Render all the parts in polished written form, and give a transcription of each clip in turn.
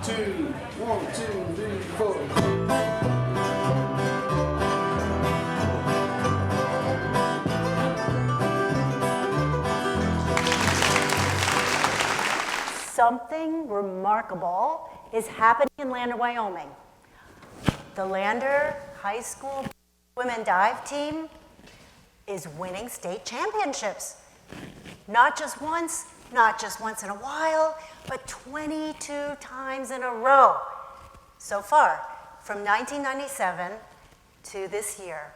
2, 1, 2, 3, 4. Something remarkable is happening in Lander, Wyoming. The Lander High School women dive team is winning state championships. Not just once in a while, but 22 times in a row so far, from 1997 to this year.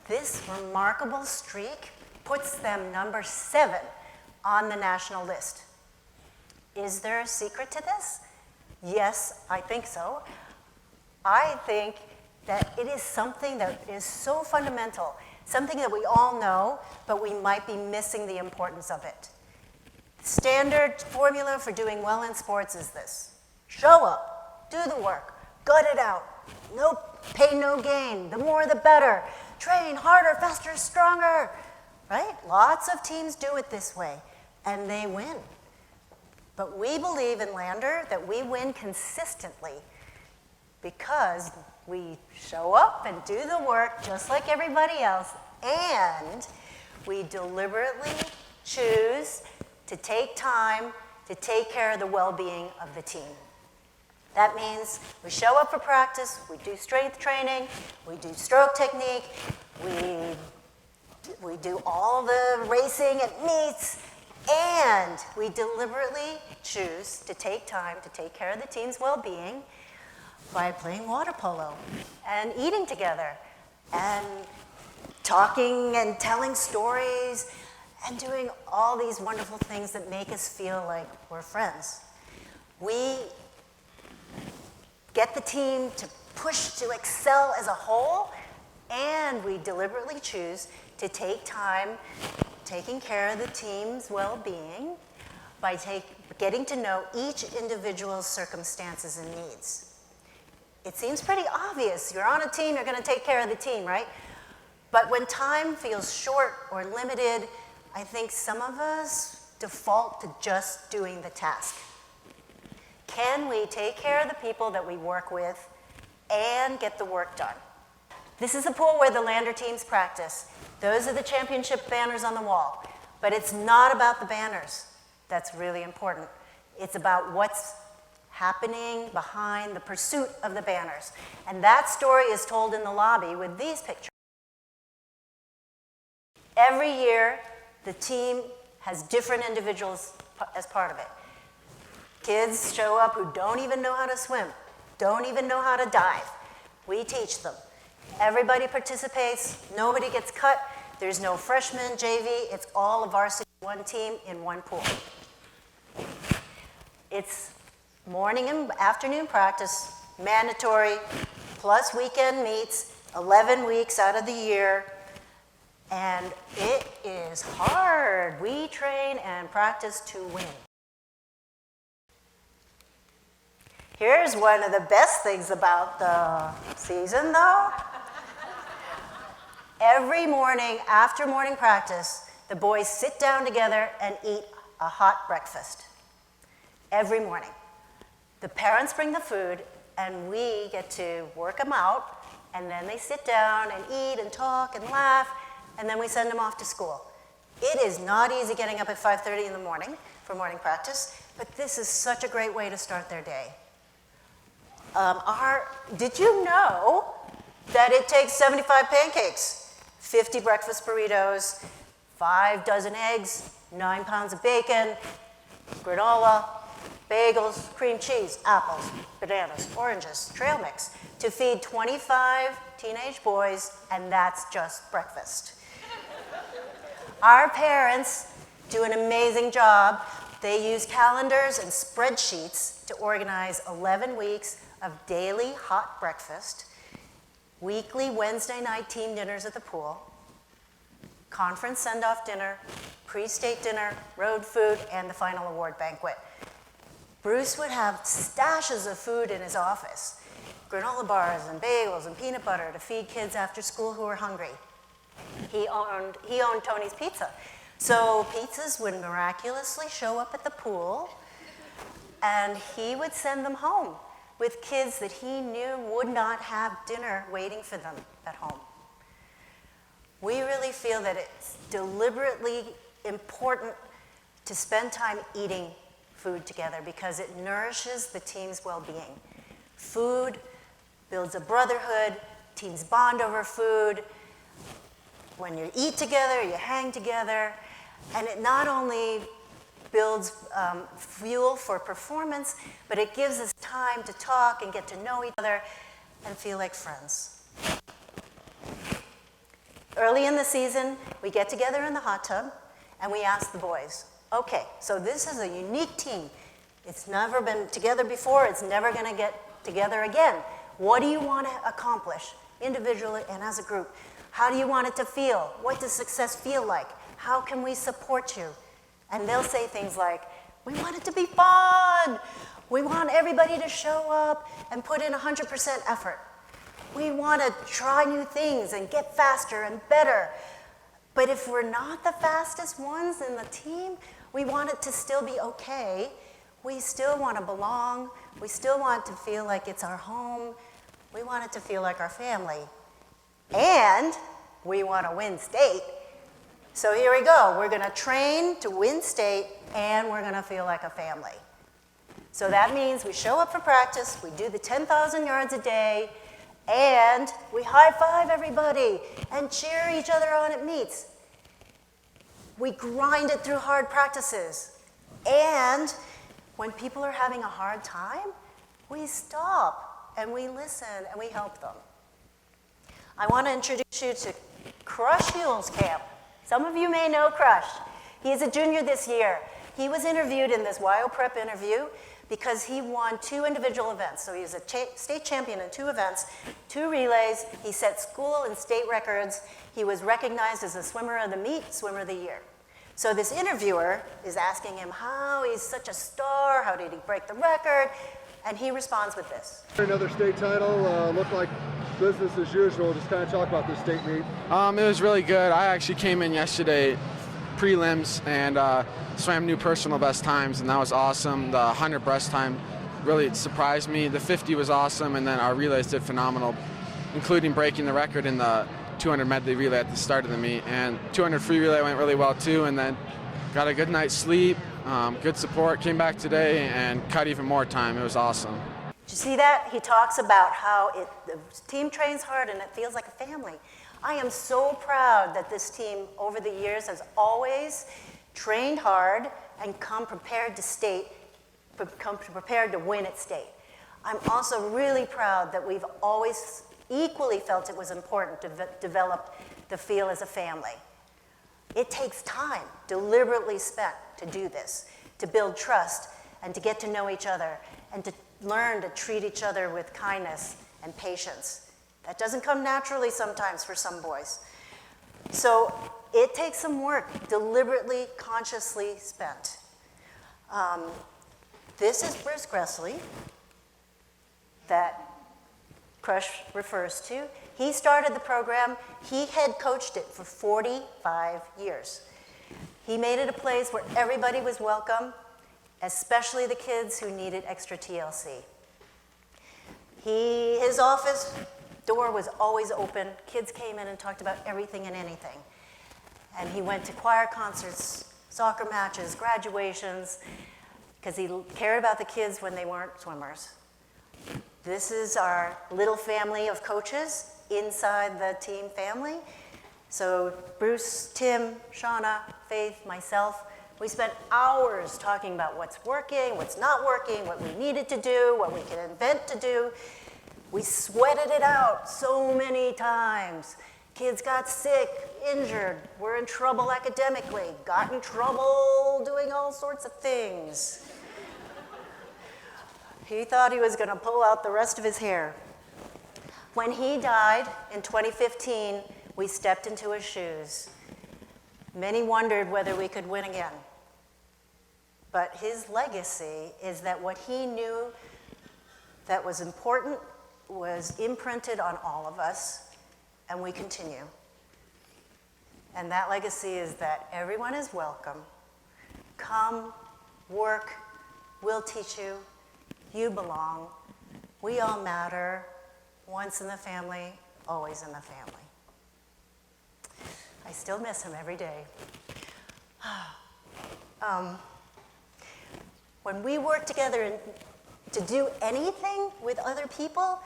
This remarkable streak puts them number 7 on the national list. Is there a secret to this? Yes, I think so. I think that it is something that is so fundamental, something that we all know, but we might be missing the importance of it. The standard formula for doing well in sports is this: show up, do the work, gut it out, no pain, no gain, the more the better, train harder, faster, stronger, right? Lots of teams do it this way, and they win. But we believe in Lander that we win consistently because we show up and do the work just like everybody else, and we deliberately choose to take time to take care of the well-being of the team. That means we show up for practice, we do strength training, we do stroke technique, we do all the racing at meets, and we deliberately choose to take time to take care of the team's well-being by playing water polo and eating together and talking and telling stories and doing all these wonderful things that make us feel like we're friends. We get the team to push to excel as a whole, and we deliberately choose to take time taking care of the team's well-being by getting to know each individual's circumstances and needs. It seems pretty obvious. You're on a team, you're going to take care of the team, right? But when time feels short or limited, I think some of us default to just doing the task. Can we take care of the people that we work with and get the work done? This is the pool where the Lander teams practice. Those are the championship banners on the wall. But it's not about the banners. That's really important. It's about what's happening behind the pursuit of the banners. And that story is told in the lobby with these pictures. Every year, the team has different individuals as part of it. Kids show up who don't even know how to swim, don't even know how to dive. We teach them. Everybody participates, nobody gets cut, there's no freshman, JV, it's all a varsity one team in one pool. It's morning and afternoon practice, mandatory, plus weekend meets, 11 weeks out of the year, and it is hard. We train and practice to win. Here's one of the best things about the season, though. Every morning after morning practice, the boys sit down together and eat a hot breakfast. Every morning. The parents bring the food, and we get to work them out, and then they sit down and eat and talk and laugh, and then we send them off to school. It is not easy getting up at 5:30 in the morning for morning practice, but this is such a great way to start their day. Did you know that it takes 75 pancakes, 50 breakfast burritos, 5 dozen eggs, 9 pounds of bacon, granola, bagels, cream cheese, apples, bananas, oranges, trail mix, to feed 25 teenage boys, and that's just breakfast. Our parents do an amazing job. They use calendars and spreadsheets to organize 11 weeks of daily hot breakfast, weekly Wednesday night team dinners at the pool, conference send-off dinner, pre-state dinner, road food, and the final award banquet. Bruce would have stashes of food in his office, granola bars and bagels and peanut butter to feed kids after school who were hungry. He owned Tony's Pizza. So pizzas would miraculously show up at the pool And he would send them home with kids that he knew would not have dinner waiting for them at home. We really feel that it's deliberately important to spend time eating food together because it nourishes the team's well-being. Food builds a brotherhood, teams bond over food. When you eat together, you hang together, and it not only builds fuel for performance, but it gives us time to talk and get to know each other and feel like friends. Early in the season, we get together in the hot tub and we ask the boys, okay, so this is a unique team. It's never been together before, it's never gonna get together again. What do you want to accomplish individually and as a group? How do you want it to feel? What does success feel like? How can we support you? And they'll say things like, we want it to be fun. We want everybody to show up and put in 100% effort. We want to try new things and get faster and better. But if we're not the fastest ones in the team, we want it to still be okay. We still want to belong. We still want to feel like it's our home. We want it to feel like our family. And we want to win state. So here we go. We're going to train to win state, and we're going to feel like a family. So that means we show up for practice, we do the 10,000 yards a day, and we high-five everybody and cheer each other on at meets. We grind it through hard practices. And when people are having a hard time, we stop and we listen and we help them. I want to introduce you to Crush Huel's camp. Some of you may know Crush. He is a junior this year. He was interviewed in this WYO Prep interview because he won 2 individual events. So he was a state champion in 2 events, 2 relays. He set school and state records. He was recognized as the swimmer of the meet, swimmer of the year. So this interviewer is asking him how he's such a star, how did he break the record? And he responds with this. Another state title, looked like business as usual. Just kind of talk about this state meet. It was really good. I actually came in yesterday, prelims, and swam new personal best times, and that was awesome. The 100 breast time really surprised me. The 50 was awesome, and then our relays did phenomenal, including breaking the record in the 200 medley relay at the start of the meet. And 200 free relay went really well too, and then got a good night's sleep, good support, came back today, and cut even more time. It was awesome. Did you see that? He talks about how the team trains hard and it feels like a family. I am so proud that this team over the years has always trained hard and come prepared to win at state. I'm also really proud that we've always equally felt it was important to develop the feel as a family. It takes time, deliberately spent, to do this, to build trust and to get to know each other and to learn to treat each other with kindness and patience. That doesn't come naturally sometimes for some boys. So it takes some work, deliberately, consciously spent. This is Bruce Gressley that Crush refers to. He started the program. He head coached it for 45 years. He made it a place where everybody was welcome, especially the kids who needed extra TLC. His office door was always open. Kids came in and talked about everything and anything. And he went to choir concerts, soccer matches, graduations, because he cared about the kids when they weren't swimmers. This is our little family of coaches inside the team family. So Bruce, Tim, Shauna, Faith, myself, we spent hours talking about what's working, what's not working, what we needed to do, what we could invent to do. We sweated it out so many times. Kids got sick, injured, were in trouble academically, got in trouble doing all sorts of things. He thought he was going to pull out the rest of his hair. When he died in 2015, we stepped into his shoes. Many wondered whether we could win again. But his legacy is that what he knew that was important was imprinted on all of us, and we continue. And that legacy is that everyone is welcome. Come, work, We'll teach you. You belong. We all matter. Once in the family, always in the family. I still miss him every day. When we work together to do anything with other people,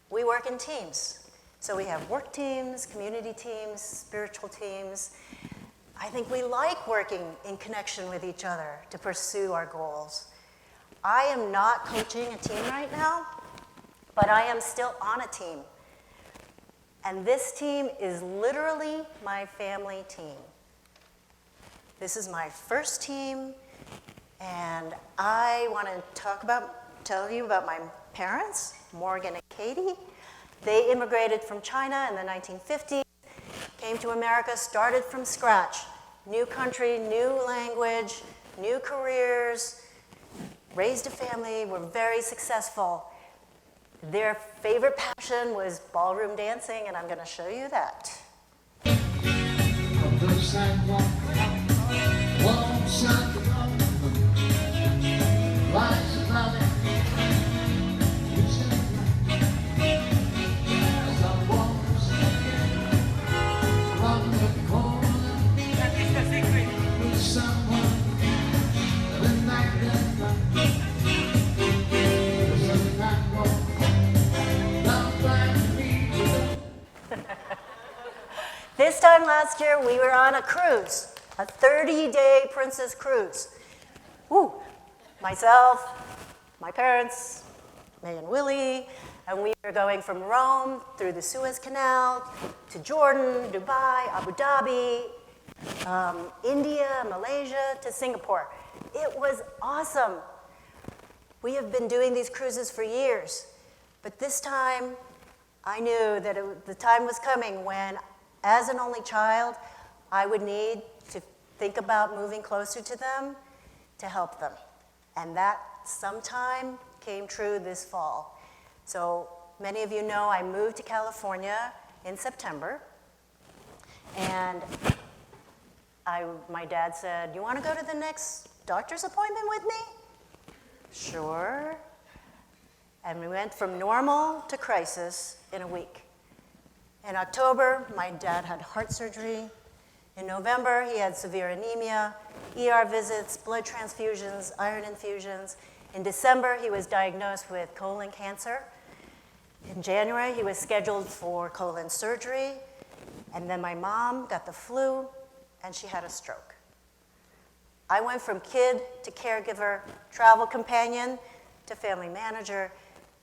we work in teams. So we have work teams, community teams, spiritual teams. I think we like working in connection with each other to pursue our goals. I am not coaching a team right now, but I am still on a team. And this team is literally my family team. This is my first team, and I want to tell you about my parents, Morgan and Katie. They immigrated from China in the 1950s, came to America, started from scratch. New country, new language, new careers, raised a family, were very successful. Their favorite passion was ballroom dancing, and I'm going to show you that. This time last year, we were on a cruise, a 30-day Princess cruise. Woo! Myself, my parents, May and Willie, and we were going from Rome through the Suez Canal to Jordan, Dubai, Abu Dhabi, India, Malaysia, to Singapore. It was awesome. We have been doing these cruises for years, but this time I knew that the time was coming when, as an only child, I would need to think about moving closer to them to help them. And that sometime came true this fall. So many of you know I moved to California in September, and my dad said, "You want to go to the next doctor's appointment with me?" Sure. And we went from normal to crisis in a week. In October, my dad had heart surgery. In November, he had severe anemia, ER visits, blood transfusions, iron infusions. In December, he was diagnosed with colon cancer. In January, he was scheduled for colon surgery. And then my mom got the flu, and she had a stroke. I went from kid to caregiver, travel companion to family manager.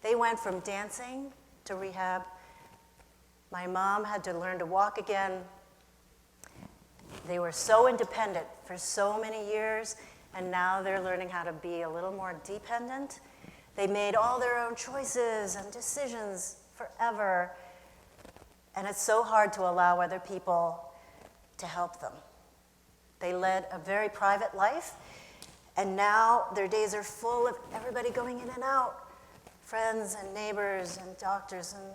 They went from dancing to rehab. My mom had to learn to walk again. They were so independent for so many years, and now they're learning how to be a little more dependent. They made all their own choices and decisions forever, and it's so hard to allow other people to help them. They led a very private life, and now their days are full of everybody going in and out, friends and neighbors and doctors and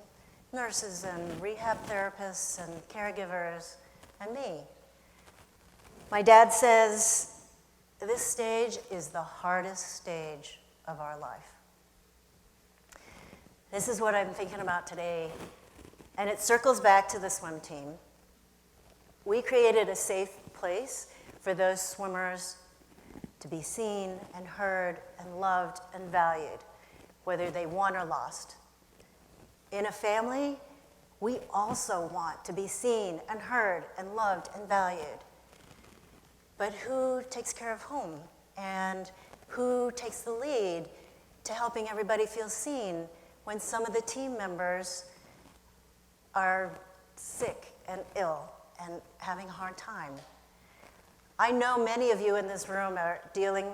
nurses and rehab therapists and caregivers and me. My dad says this stage is the hardest stage of our life. This is what I'm thinking about today, and it circles back to the swim team. We created a safe place for those swimmers to be seen and heard and loved and valued, whether they won or lost. In a family, we also want to be seen and heard and loved and valued. But who takes care of whom? And who takes the lead to helping everybody feel seen when some of the team members are sick and ill and having a hard time? I know many of you in this room are dealing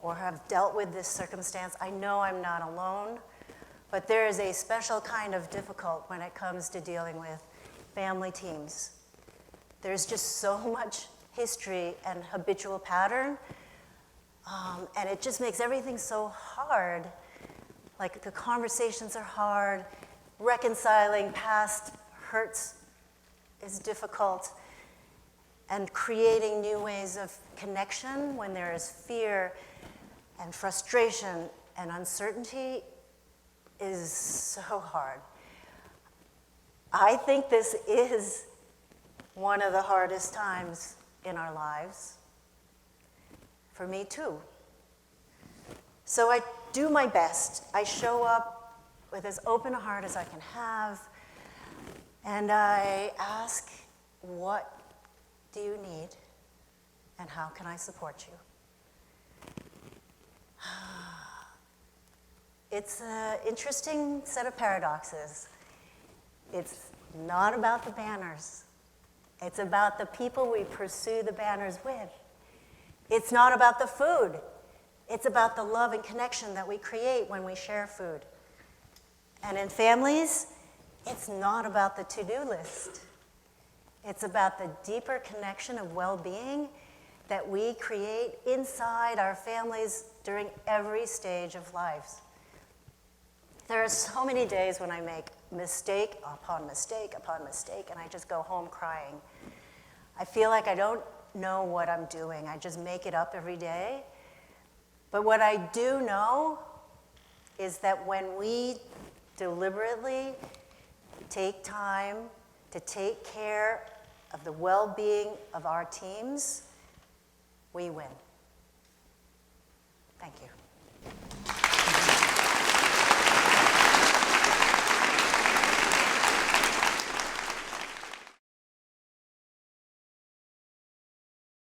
or have dealt with this circumstance. I know I'm not alone. But there is a special kind of difficult when it comes to dealing with family teams. There's just so much history and habitual pattern, and it just makes everything so hard. Like the conversations are hard, reconciling past hurts is difficult, and creating new ways of connection when there is fear and frustration and uncertainty is so hard. I think this is one of the hardest times in our lives. For me too. So I do my best. I show up with as open a heart as I can have, and I ask, what do you need, and how can I support you? It's an interesting set of paradoxes. It's not about the banners. It's about the people we pursue the banners with. It's not about the food. It's about the love and connection that we create when we share food. And in families, it's not about the to-do list. It's about the deeper connection of well-being that we create inside our families during every stage of lives. There are so many days when I make mistake upon mistake upon mistake, and I just go home crying. I feel like I don't know what I'm doing. I just make it up every day. But what I do know is that when we deliberately take time to take care of the well-being of our teams, we win. Thank you.